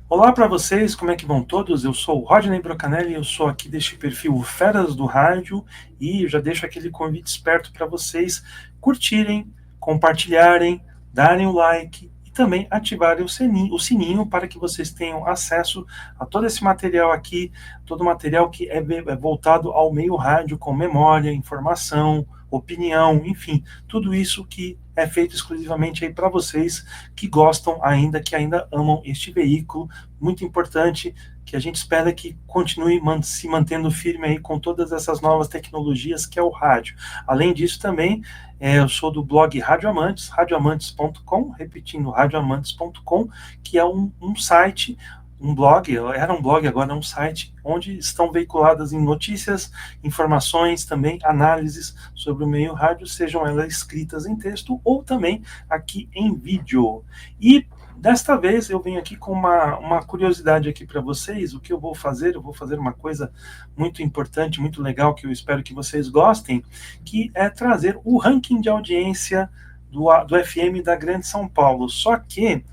Olá para vocês, como é que vão todos? Eu sou o Rodney Brocanelli, eu sou aqui deste perfil Feras do Rádio e eu já deixo aquele convite esperto para vocês curtirem, compartilharem, darem o like e também ativarem o sininho para que vocês tenham acesso a todo esse material aqui, todo o material que é voltado ao meio rádio, com memória, informação, opinião, enfim, tudo isso que é feito exclusivamente aí para vocês que gostam ainda, que ainda amam este veículo muito importante, que a gente espera que continue se mantendo firme aí com todas essas novas tecnologias que é o rádio. Além disso também, eu sou do blog Rádio Amantes, radioamantes.com, repetindo, radioamantes.com, que é um site, um blog, era um blog, agora é um site, onde estão veiculadas em notícias, informações, também análises sobre o meio rádio, sejam elas escritas em texto ou também aqui em vídeo. E desta vez eu venho aqui com uma curiosidade aqui para vocês. O que eu vou fazer? Eu vou fazer uma coisa muito importante, muito legal, que eu espero que vocês gostem, que é trazer o ranking de audiência do FM da Grande São Paulo. Só que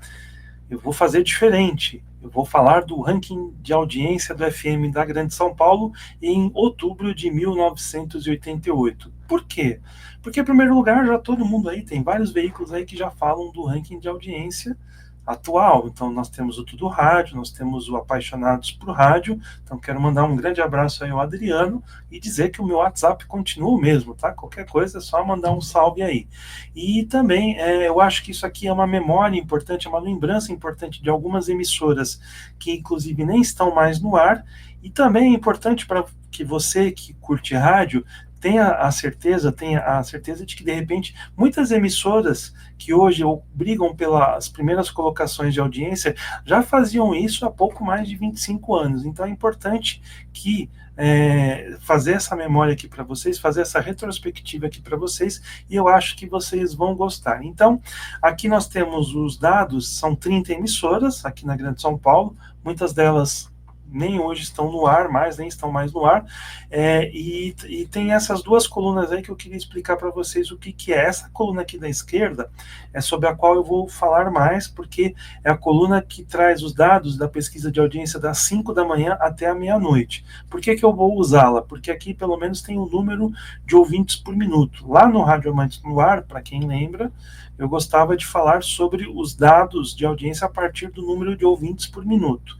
eu vou fazer diferente. Eu vou falar do ranking de audiência do FM da Grande São Paulo em outubro de 1988. Por quê? Porque, em primeiro lugar, já todo mundo aí, tem vários veículos aí que já falam do ranking de audiência atual. Então, nós temos o Tudo Rádio, nós temos o Apaixonados por Rádio. Então, quero mandar um grande abraço aí ao Adriano e dizer que o meu WhatsApp continua o mesmo, tá? Qualquer coisa é só mandar um salve aí. E também, eu acho que isso aqui é uma memória importante, é uma lembrança importante de algumas emissoras que, inclusive, nem estão mais no ar. E também é importante para que você que curte rádio tenha a certeza de que, de repente, muitas emissoras que hoje brigam pelas primeiras colocações de audiência já faziam isso há pouco mais de 25 anos. Então é importante que fazer essa memória aqui para vocês, fazer essa retrospectiva aqui para vocês, e eu acho que vocês vão gostar. Então, aqui nós temos os dados, são 30 emissoras aqui na Grande São Paulo, muitas delas nem hoje estão no ar mais, nem estão mais no ar, e tem essas duas colunas aí que eu queria explicar para vocês o que é. Essa coluna aqui da esquerda é sobre a qual eu vou falar mais, porque é a coluna que traz os dados da pesquisa de audiência das 5 da manhã até a meia-noite. Por que eu vou usá-la? Porque aqui pelo menos tem o número de ouvintes por minuto. Lá no Rádio Amantes no Ar, para quem lembra, eu gostava de falar sobre os dados de audiência a partir do número de ouvintes por minuto.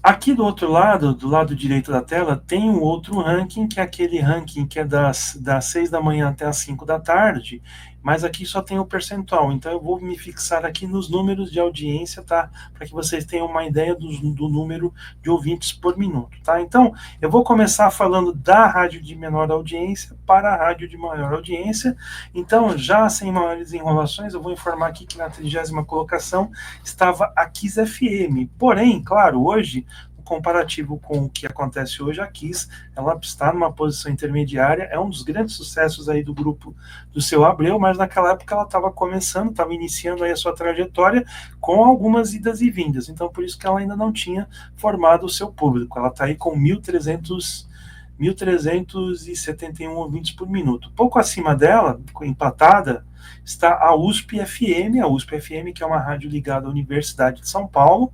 Aqui do outro lado, do lado direito da tela, tem um outro ranking, que é aquele ranking que é das 6 da manhã até as 5 da tarde, mas aqui só tem o percentual, então eu vou me fixar aqui nos números de audiência, tá? Para que vocês tenham uma ideia do número de ouvintes por minuto, tá? Então, eu vou começar falando da rádio de menor audiência para a rádio de maior audiência. Então, já sem maiores enrolações, eu vou informar aqui que na 30ª colocação estava a Kiss FM. Porém, claro, hoje, comparativo com o que acontece hoje, a Kiss, ela está numa posição intermediária, é um dos grandes sucessos aí do grupo do Seu Abreu, mas naquela época ela estava começando, estava iniciando aí a sua trajetória com algumas idas e vindas, então por isso que ela ainda não tinha formado o seu público. Ela está aí com 1.371 ouvintes por minuto. Pouco acima dela, empatada, está a USP FM, que é uma rádio ligada à Universidade de São Paulo.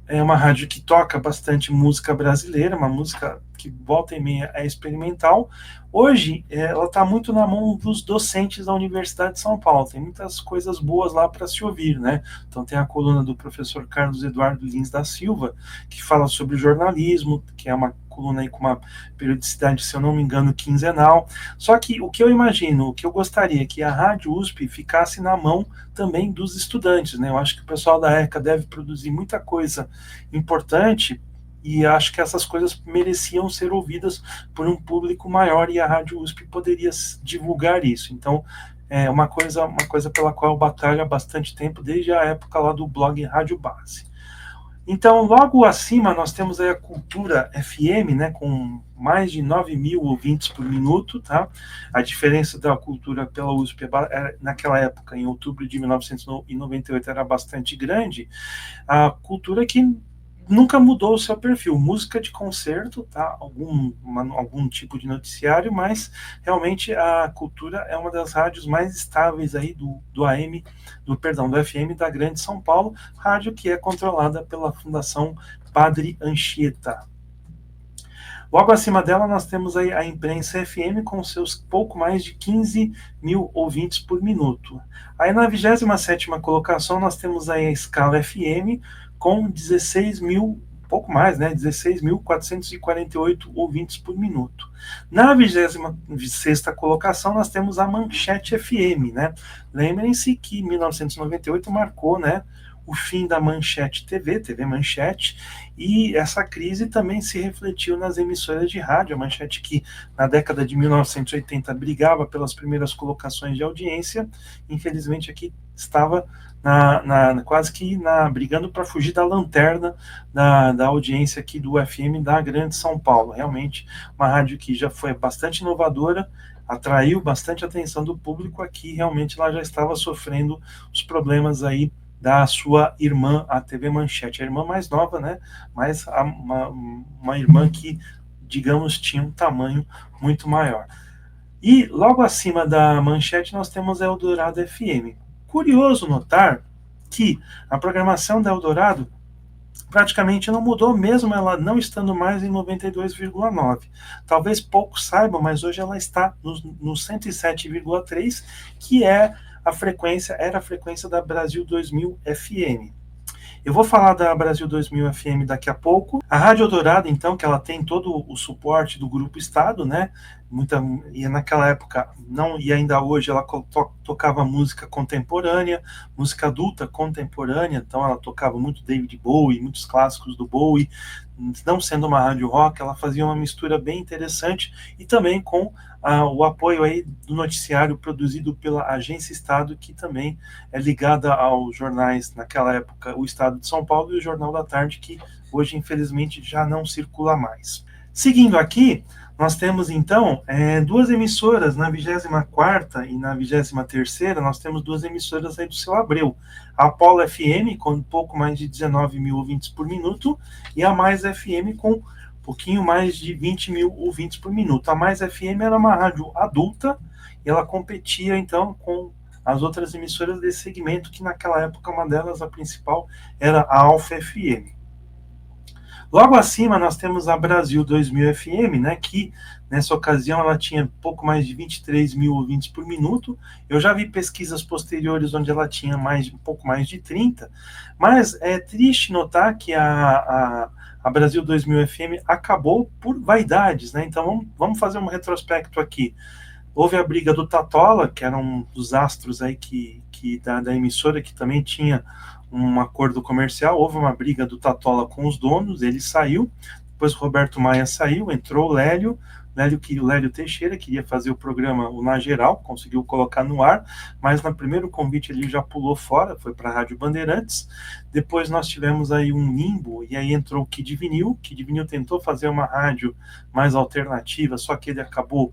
É uma rádio que toca bastante música brasileira, uma música que volta e meia é experimental. Hoje, ela está muito na mão dos docentes da Universidade de São Paulo. Tem muitas coisas boas lá para se ouvir, né? Então tem a coluna do professor Carlos Eduardo Lins da Silva, que fala sobre jornalismo, que é uma coluna aí com uma periodicidade, se eu não me engano, quinzenal. Só que o que eu imagino, o que eu gostaria é que a Rádio USP ficasse na mão também dos estudantes, né? Eu acho que o pessoal da ECA deve produzir muita coisa importante e acho que essas coisas mereciam ser ouvidas por um público maior e a Rádio USP poderia divulgar isso. Então, é uma coisa pela qual eu batalho há bastante tempo, desde a época lá do blog Rádio Base. Então, logo acima, nós temos aí a Cultura FM, né, com mais de 9.000 ouvintes por minuto, tá? A diferença da Cultura pela USP, naquela época, em outubro de 1998, era bastante grande. A Cultura que nunca mudou o seu perfil, música de concerto, tá? Algum tipo de noticiário, mas realmente a Cultura é uma das rádios mais estáveis aí do AM, do FM da Grande São Paulo, rádio que é controlada pela Fundação Padre Anchieta. Logo acima dela nós temos aí a Imprensa FM com seus pouco mais de 15 mil ouvintes por minuto. Aí na 27ª colocação nós temos aí a Escala FM com 16 mil, pouco mais, né? 16.448 ouvintes por minuto. Na 26ª colocação nós temos a Manchete FM, né? Lembrem-se que 1998 marcou, né, o fim da Manchete TV Manchete, e essa crise também se refletiu nas emissoras de rádio. A Manchete, que na década de 1980 brigava pelas primeiras colocações de audiência, infelizmente aqui estava quase que brigando para fugir da lanterna da audiência aqui do FM da Grande São Paulo. Realmente uma rádio que já foi bastante inovadora, atraiu bastante atenção do público. Aqui realmente ela já estava sofrendo os problemas aí da sua irmã, a TV Manchete, a irmã mais nova, né? Mas uma irmã que, digamos, tinha um tamanho muito maior. E logo acima da Manchete nós temos a Eldorado FM. Curioso notar que a programação da Eldorado praticamente não mudou, mesmo ela não estando mais em 92,9. Talvez poucos saibam, mas hoje ela está no 107,3, que era a frequência da Brasil 2000 FM. Eu vou falar da Brasil 2000 FM daqui a pouco. A Rádio Eldorado, então, que ela tem todo o suporte do Grupo Estado, né? E naquela época, não, e ainda hoje, ela tocava música contemporânea, música adulta contemporânea, então ela tocava muito David Bowie, muitos clássicos do Bowie. Não sendo uma rádio rock, ela fazia uma mistura bem interessante, e também com o apoio aí do noticiário produzido pela Agência Estado, que também é ligada aos jornais, naquela época, o Estado de São Paulo e o Jornal da Tarde, que hoje, infelizmente, já não circula mais. Seguindo aqui, nós temos, então, duas emissoras, na 24ª e na 23ª, nós temos duas emissoras aí do Seu Abreu. A Apolo FM, com um pouco mais de 19 mil ouvintes por minuto, e a Mais FM, com pouquinho mais de 20 mil ouvintes por minuto. A Mais FM era uma rádio adulta, e ela competia, então, com as outras emissoras desse segmento, que naquela época, uma delas, a principal, era a Alfa FM. Logo acima nós temos a Brasil 2000 FM, né, que nessa ocasião ela tinha pouco mais de 23 mil ouvintes por minuto. Eu já vi pesquisas posteriores onde ela tinha um pouco mais de 30, mas é triste notar que a Brasil 2000 FM acabou por vaidades, né? Então vamos fazer um retrospecto aqui. Houve a briga do Tatola, que era um dos astros aí da emissora, que também tinha um acordo comercial. Houve uma briga do Tatola com os donos, ele saiu, depois o Roberto Maia saiu, entrou o Lélio Teixeira, queria fazer o programa Na Geral, conseguiu colocar no ar, mas no primeiro convite ele já pulou fora, foi para a Rádio Bandeirantes. Depois nós tivemos aí um limbo, e aí entrou o Kid Vinil tentou fazer uma rádio mais alternativa, só que ele acabou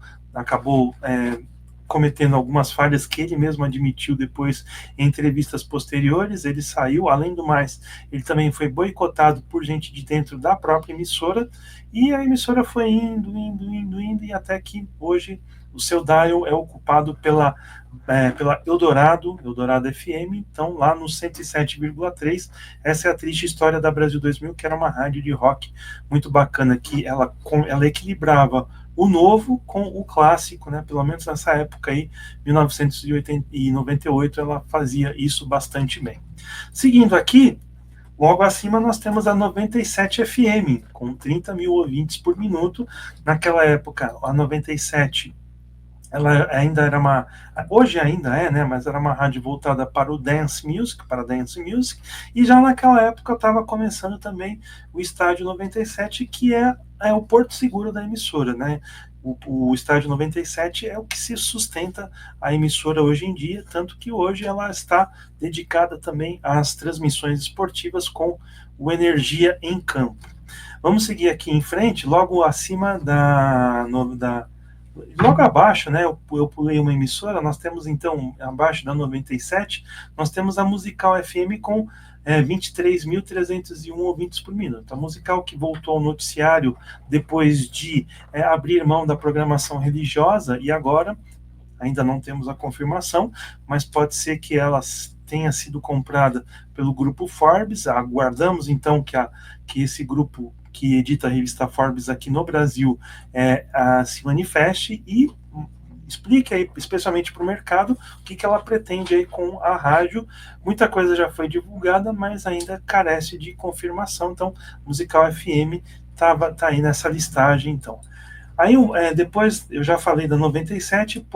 cometendo algumas falhas que ele mesmo admitiu depois em entrevistas posteriores. Ele saiu, além do mais, ele também foi boicotado por gente de dentro da própria emissora, e a emissora foi indo, e até que hoje o seu dial é ocupado pela Eldorado FM, então lá no 107,3. Essa é a triste história da Brasil 2000, que era uma rádio de rock muito bacana, que ela equilibrava o novo com o clássico, né? Pelo menos nessa época aí, 1998, ela fazia isso bastante bem. Seguindo aqui, logo acima nós temos a 97 FM, com 30 mil ouvintes por minuto. Naquela época, a 97, ela ainda era hoje ainda é, né, mas era uma rádio voltada para o dance music, e já naquela época estava começando também o Estádio 97, que é o porto seguro da emissora, né? O Estádio 97 é o que se sustenta a emissora hoje em dia, tanto que hoje ela está dedicada também às transmissões esportivas com o Energia em Campo. Vamos seguir aqui em frente, logo acima logo abaixo, né, eu pulei uma emissora, nós temos então, abaixo da 97, nós temos a Musical FM com 23.301 ouvintes por minuto. A musical que voltou ao noticiário depois de abrir mão da programação religiosa, e agora ainda não temos a confirmação, mas pode ser que ela tenha sido comprada pelo grupo Forbes. Aguardamos então que esse grupo que edita a revista Forbes aqui no Brasil se manifeste e explique aí, especialmente para o mercado, o que ela pretende aí com a rádio. Muita coisa já foi divulgada, mas ainda carece de confirmação. Então, Musical FM tá aí nessa listagem, então. Aí, depois, eu já falei da 97,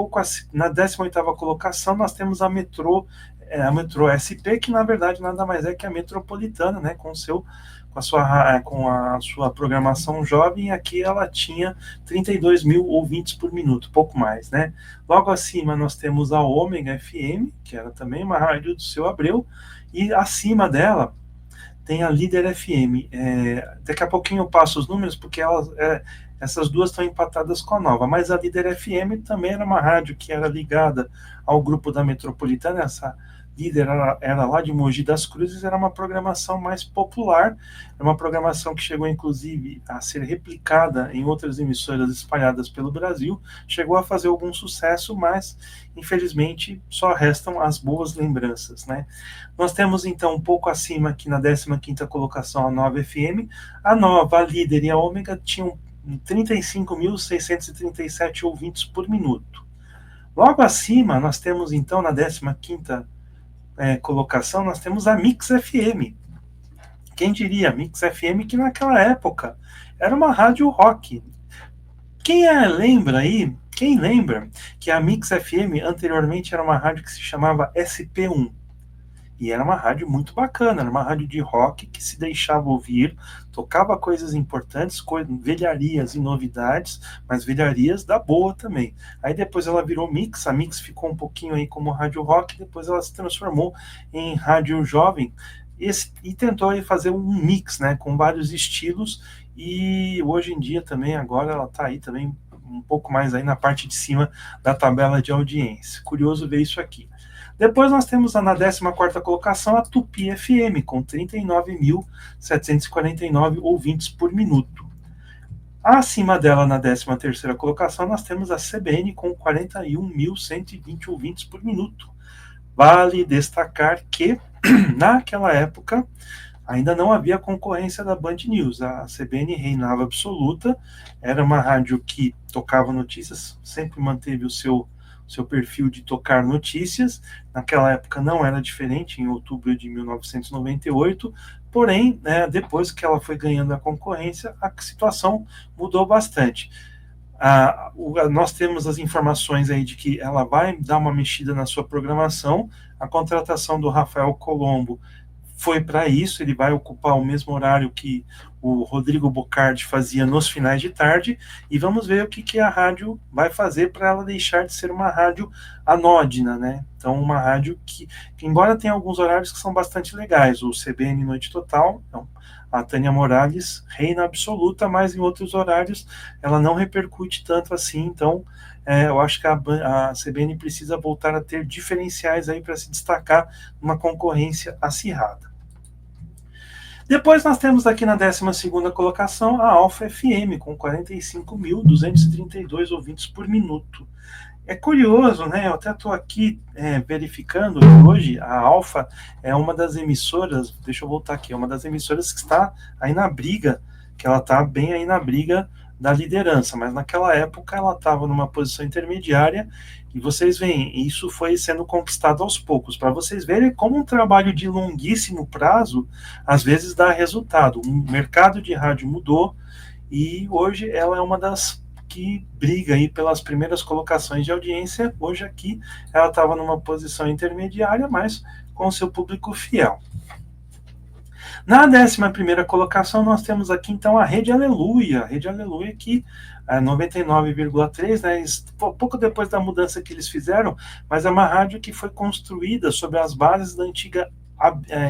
na 18ª colocação, nós temos a Metrô SP, que na verdade nada mais é que a Metropolitana, né, com a sua programação jovem. Aqui ela tinha 32 mil ouvintes por minuto, pouco mais, né? Logo acima nós temos a Ômega FM, que era também uma rádio do Seu Abreu, e acima dela tem a Líder FM. Daqui a pouquinho eu passo os números, porque essas duas estão empatadas com a Nova, mas a Líder FM também era uma rádio que era ligada ao grupo da Metropolitana. Essa Líder era lá de Mogi das Cruzes, era uma programação mais popular, é uma programação que chegou inclusive a ser replicada em outras emissoras espalhadas pelo Brasil, chegou a fazer algum sucesso, mas infelizmente só restam as boas lembranças, né? Nós temos então um pouco acima aqui na 15ª colocação a Nova FM. A Nova, a Líder e a Ômega tinham 35.637 ouvintes por minuto. Logo acima nós temos então na 15ª colocação, nós temos a Mix FM. Quem diria, Mix FM, que naquela época era uma rádio rock. Quem lembra que a Mix FM anteriormente era uma rádio que se chamava SP1? E era uma rádio muito bacana, era uma rádio de rock que se deixava ouvir, tocava coisas importantes, velharias e novidades, mas velharias da boa também. Aí depois ela virou Mix, a Mix ficou um pouquinho aí como rádio rock, depois ela se transformou em rádio jovem e tentou aí fazer um mix, né, com vários estilos, e hoje em dia também, agora ela está aí também um pouco mais aí na parte de cima da tabela de audiência. Curioso ver isso aqui. Depois nós temos na 14ª colocação a Tupi FM, com 39.749 ouvintes por minuto. Acima dela, na 13ª colocação, nós temos a CBN com 41.120 ouvintes por minuto. Vale destacar que, naquela época, ainda não havia concorrência da Band News. A CBN reinava absoluta, era uma rádio que tocava notícias, sempre manteve o seu perfil de tocar notícias. Naquela época não era diferente, em outubro de 1998, porém, né, depois que ela foi ganhando a concorrência, a situação mudou bastante. Nós temos as informações aí de que ela vai dar uma mexida na sua programação. A contratação do Rafael Colombo foi para isso, ele vai ocupar o mesmo horário que o Rodrigo Bocardi fazia nos finais de tarde, e vamos ver o que a rádio vai fazer para ela deixar de ser uma rádio anódina, né? Então, uma rádio que, embora tenha alguns horários que são bastante legais, o CBN Noite Total, então, a Tânia Morales reina absoluta, mas em outros horários ela não repercute tanto assim. Então, eu acho que a CBN precisa voltar a ter diferenciais aí para se destacar numa concorrência acirrada. Depois nós temos aqui na 12ª colocação a Alfa FM, com 45.232 ouvintes por minuto. É curioso, né? Eu até estou aqui verificando que hoje a Alfa é uma das emissoras, deixa eu voltar aqui, é uma das emissoras que está aí na briga, que ela está bem aí na briga da liderança, mas naquela época ela estava numa posição intermediária, e vocês veem, isso foi sendo conquistado aos poucos, para vocês verem como um trabalho de longuíssimo prazo às vezes dá resultado. O mercado de rádio mudou, e hoje ela é uma das que briga aí pelas primeiras colocações de audiência. Hoje aqui ela estava numa posição intermediária, mas com seu público fiel. Na 11ª colocação nós temos aqui então a Rede Aleluia, que é 99,3, né, pouco depois da mudança que eles fizeram, mas é uma rádio que foi construída sobre as bases da antiga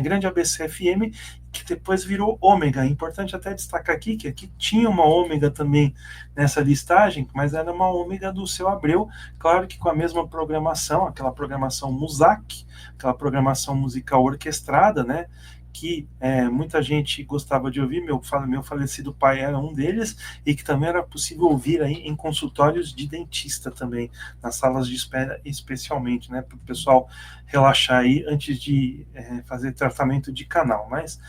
Grande ABC FM, que depois virou Ômega. É importante até destacar aqui que aqui tinha uma Ômega também nessa listagem, mas era uma Ômega do Seu Abreu, claro que com a mesma programação, aquela programação Muzak, aquela programação musical orquestrada, né, que muita gente gostava de ouvir, meu falecido pai era um deles, e que também era possível ouvir aí em consultórios de dentista também, nas salas de espera especialmente, né, para o pessoal relaxar aí antes de fazer tratamento de canal. Mas,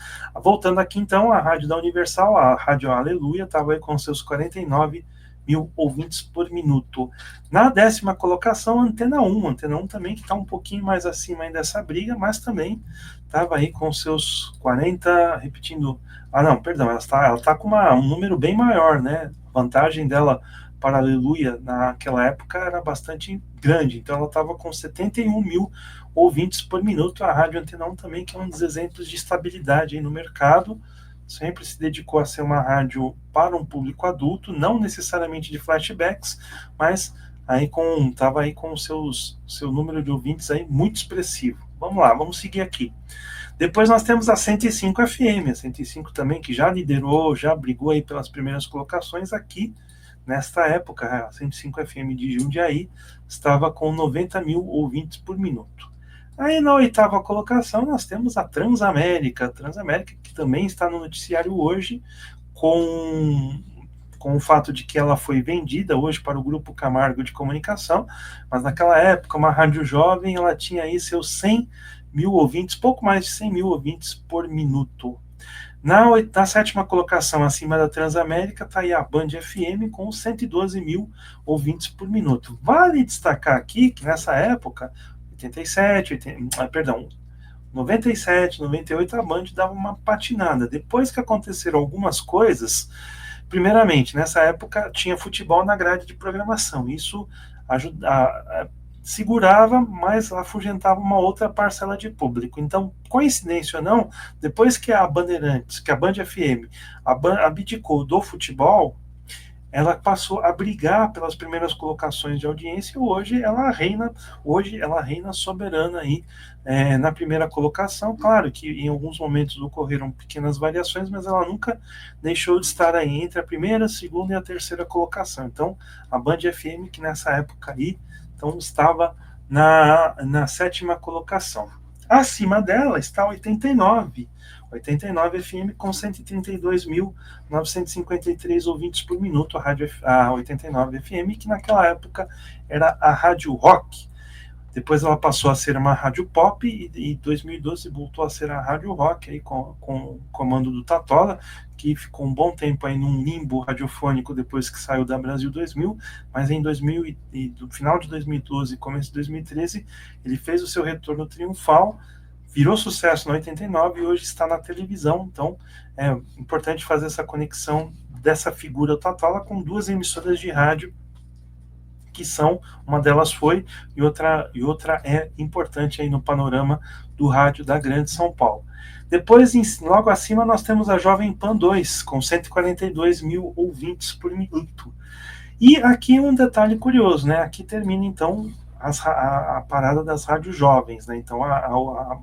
voltando aqui então, a rádio da Universal, a Rádio Aleluia, estava aí com seus 49 mil ouvintes por minuto. Na 10ª colocação, Antena 1. Antena 1 também, que está um pouquinho mais acima aí dessa briga, mas também estava aí com seus 40, repetindo... Ah, não, perdão, ela tá com um número bem maior, né? A vantagem dela para Aleluia naquela época era bastante grande, então ela estava com 71 mil ouvintes por minuto. A Rádio Antena 1 também, que é um dos exemplos de estabilidade aí no mercado, sempre se dedicou a ser uma rádio para um público adulto, não necessariamente de flashbacks, mas aí estava aí com seu número de ouvintes aí muito expressivo. Vamos lá, vamos seguir aqui. Depois nós temos a 105 FM, a 105 também, que já liderou, já brigou aí pelas primeiras colocações aqui, nesta época. A 105 FM de Jundiaí estava com 90 mil ouvintes por minuto. Aí na 8ª colocação nós temos a Transamérica, que também está no noticiário hoje, com o fato de que ela foi vendida hoje para o Grupo Camargo de Comunicação, mas naquela época, uma rádio jovem, ela tinha aí seus 100 mil ouvintes, pouco mais de 100 mil ouvintes por minuto. Na 7ª colocação, acima da Transamérica, está aí a Band FM com 112 mil ouvintes por minuto. Vale destacar aqui que nessa época, 97, 98, a Band dava uma patinada. Depois que aconteceram algumas coisas, primeiramente, nessa época tinha futebol na grade de programação. Isso segurava, mas afugentava uma outra parcela de público. Então, coincidência ou não, depois que a Bandeirantes, que a Band FM abdicou do futebol, ela passou a brigar pelas primeiras colocações de audiência, e hoje ela reina soberana aí na primeira colocação. Claro que em alguns momentos ocorreram pequenas variações, mas ela nunca deixou de estar aí entre a primeira, a segunda e a terceira colocação. Então, a Band FM, que nessa época aí, então, estava na 7ª colocação. Acima dela está 89 FM com 132.953 ouvintes por minuto, a 89 FM, que naquela época era a Rádio Rock. Depois ela passou a ser uma rádio pop e em 2012 voltou a ser a Rádio Rock, aí com o comando do Tatola, que ficou um bom tempo aí num limbo radiofônico depois que saiu da Brasil 2000, mas em 2000 e do final de 2012 e começo de 2013, ele fez o seu retorno triunfal, virou sucesso no 89 e hoje está na televisão. Então é importante fazer essa conexão dessa figura Tatola com duas emissoras de rádio que são, uma delas foi, e outra é importante aí no panorama do rádio da Grande São Paulo. Depois, logo acima, nós temos a Jovem Pan 2, com 142 mil ouvintes por minuto. E aqui um detalhe curioso, né? Aqui termina, então, a parada das rádios jovens, né? Então, a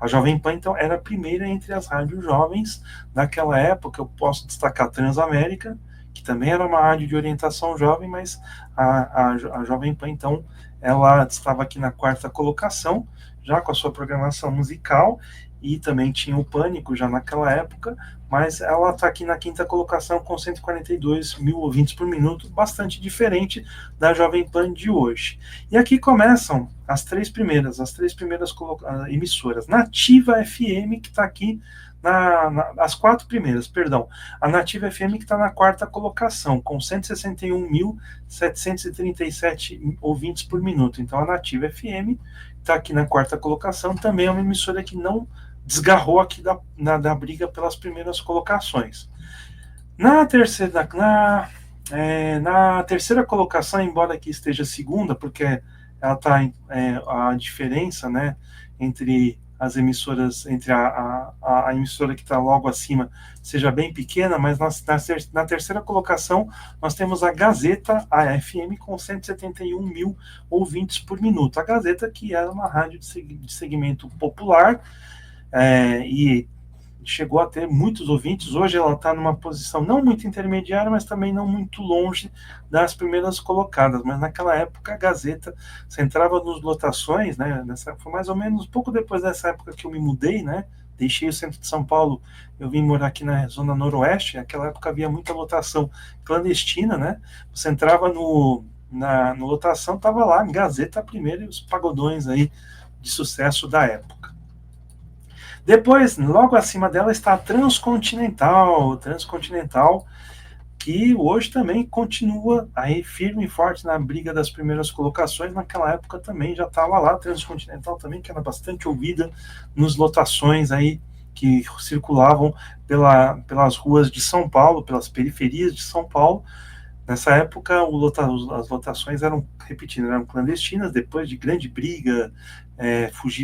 Jovem Pan, então, era a primeira entre as rádios jovens daquela época. Eu posso destacar a Transamérica, que também era uma rádio de orientação jovem, mas a Jovem Pan, então, ela estava aqui na 4ª colocação, já com a sua programação musical, e também tinha o Pânico já naquela época, mas ela está aqui na 5ª colocação com 142 mil ouvintes por minuto, bastante diferente da Jovem Pan de hoje. E aqui começam as três primeiras emissoras. Nativa FM, que está aqui as 4 primeiras, perdão. A Nativa FM, que está na 4ª colocação, com 161.737 ouvintes por minuto. Então, a Nativa FM está aqui na 4ª colocação, também é uma emissora que não desgarrou aqui da briga pelas primeiras colocações. Na terceira colocação, embora aqui esteja segunda, porque ela está a diferença, né, entre as emissoras, entre a emissora que está logo acima seja bem pequena, mas na terceira colocação nós temos a Gazeta AM com 171 mil ouvintes por minuto. A Gazeta, que era uma rádio de segmento popular, e chegou a ter muitos ouvintes. Hoje ela está numa posição não muito intermediária, mas também não muito longe das primeiras colocadas. Mas naquela época a Gazeta, você entrava nos lotações, né? Foi mais ou menos pouco depois dessa época que eu me mudei, né? Deixei o centro de São Paulo, eu vim morar aqui na zona noroeste. Naquela época havia muita lotação clandestina, né? Você entrava no lotação, estava lá, Gazeta primeiro e os pagodões aí de sucesso da época. Depois, logo acima dela está a Transcontinental, que hoje também continua aí firme e forte na briga das primeiras colocações. Naquela época também já estava lá a Transcontinental também, que era bastante ouvida nos lotações aí que circulavam pelas ruas de São Paulo, pelas periferias de São Paulo. Nessa época, as lotações eram, repetindo, eram clandestinas, depois de grande briga,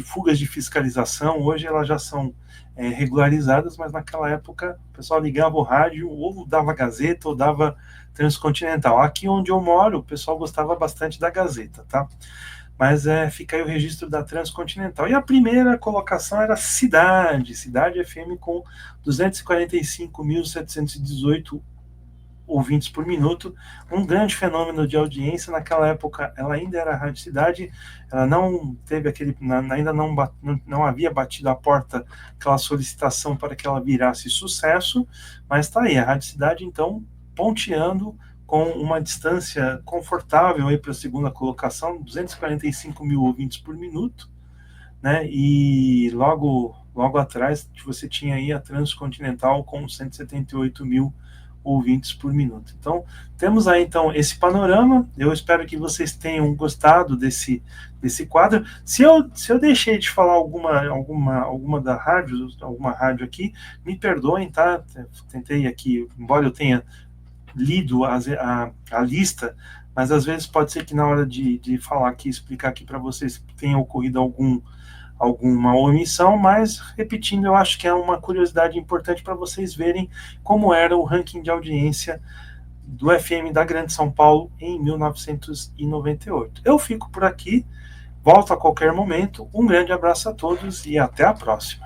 fugas de fiscalização. Hoje elas já são regularizadas, mas naquela época o pessoal ligava o rádio, ou dava Gazeta, ou dava Transcontinental. Aqui onde eu moro, o pessoal gostava bastante da Gazeta, tá? Mas fica aí o registro da Transcontinental. E a primeira colocação era Cidade FM com 245.718 ouvintes por minuto, um grande fenômeno de audiência. Naquela época ela ainda era a Rádio Cidade, ela não teve ainda não havia batido a porta aquela solicitação para que ela virasse sucesso, mas está aí, a Rádio Cidade então ponteando com uma distância confortável aí para a segunda colocação, 245 mil ouvintes por minuto, né? E logo atrás você tinha aí a Transcontinental com 178 mil ouvintes por minuto. Então, temos aí então esse panorama. Eu espero que vocês tenham gostado desse quadro. Se eu deixei de falar alguma da rádio, alguma rádio aqui, me perdoem, tá? Tentei aqui, embora eu tenha lido a lista, mas às vezes pode ser que na hora de falar aqui, explicar aqui para vocês, tenha ocorrido alguma omissão, mas repetindo, eu acho que é uma curiosidade importante para vocês verem como era o ranking de audiência do FM da Grande São Paulo em 1998. Eu fico por aqui, volto a qualquer momento, um grande abraço a todos e até a próxima.